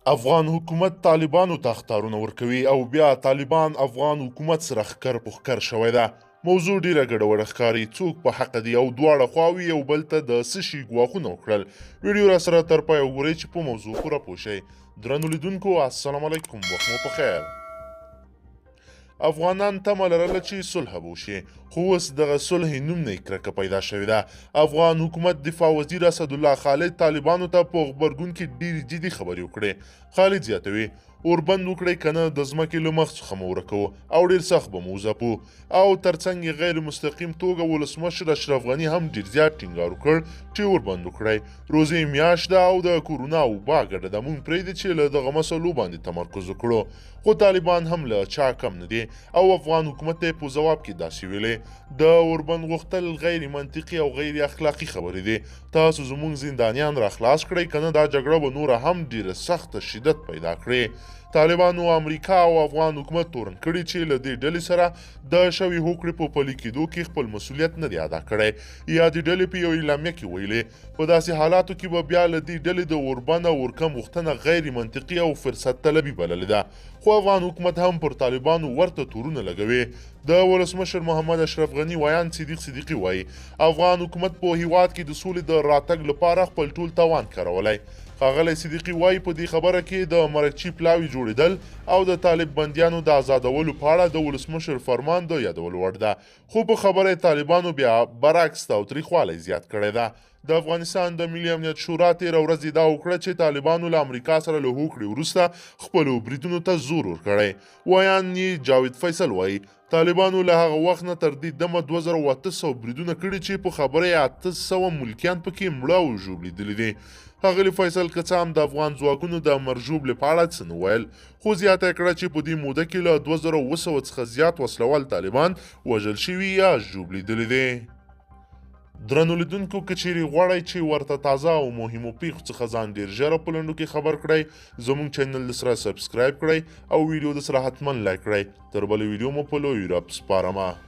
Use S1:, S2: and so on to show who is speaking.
S1: افغان حکومت طالبانو ته اخطارونه ورکوي او بیا طالبان افغان حکومت سره ښکر په ښکر شوی ده. موضوع ډیره ګډوډه ښکاري، څوک په حق دي او دواړه خواوې یو بل ته د څه شي ګواښونه وکړل. ویډیو را سره تر پایه وګورئ چې په موضوع پوره پوه شئ. درنو لیدونکو السلام علیکم، وخت مو په خیر. افغانان تمه لرله چې صلح به وشي، خو اوس دغه صلح نوم نه کرکه پیدا شوې ده. افغان حکومت دفاع وزیر اسدالله خالد طالبانو ته په غبرګون کې ډېرې جدي خبرې وکړې. خالد زیاتوي، اوربند وکړئ که نه د ځمکې له مخ څخه مو ورکوو او ډېر سخت به مو وځپو. او ترڅنګ یې غیر مستقیم توګه ولسمشر اشرف غني هم ډېر زیات ټینګار وکړ چې اوربند وکړئ. روزې میاشت ده او د کورونا وبا ګډه ده، موږ پرېږدي چې له دغه مسلو باندې تمرکز وکړو. خو طالبان هم له چا کم نه دي او افغان حکومت ته په ځواب کې داسې ویلې د اوربند غوښتل غیر منطقي او غیر اخلاقي خبرې دي. تاسو زموږ زندانیان را خلاص کړئ که نه دا جګړه به نوره هم ډېره سخته شدت پیدا کړي. طالبانو امریکا او افغان حکومت تورن کړي چې له دې ډلې سره د شوي هوکړې په پلي کېدو کې خپل مسؤلیت نه دی ادا کړی یا د ډلې په یو اعلامیه کې ویلې. په داسې حالاتو کې به بیا له دې ډلې د اوربند او ورکم غوښتنه غیر منطقي او فرصت طلبي بللې ده. خو افغان حکومت هم پر طالبانو ورته تورونه لګوي. د ولسمشر محمد اشرف غني ویان صدیق صدیقي وایي افغان حکومت په هیواد کې د سولې د راتګ لپاره خپل ټول توان کارولی. ښاغلی صدیقي وایي په دې خبره کې د مرکچي پلاوي جوړېدل او د طالب بندیانو د آزادولو په اړه د ولسمشر فرمان د یادولو وړ ده. خو په خبره طالبانو بیا برعکس تاوتریخوالی زیات کړی ده. د افغانستان د ملي امنیت شورا تېره ورځ دا وکړه چې طالبانو له امریکا سره له هوکړې وروسته خپلو بریدونو ته زور ورکړی. ویان یې جاوید فیصل وایي طالبانو له هغه وخت نه تر دې دمه 2800 بریدونه کړي چې په خبره یې 800 ملکیان پکې مړه او ژوبل لیدلي دي. ښاغلي فیصل که څه هم د افغان ځواکونو د مرژوبلې په اړه څه نه ویل، خو زیاته یې کړه چې په دې موده کې له 2700 څخه زیات وسلوال طالبان وژل شوي یا ژوبل لیدلي دي. درنو لیدونکو که چیرې غواړئ چې ورته تازه او مهمو پیښو څخه ځان ډېر ژر په لنډو کې خبر کړئ، زموږ چینل سره سبسکرایب کړئ او ویډیو د سره حتما لایک کړئ. تر بلې ویډیو مو په لوی رب سپارمه.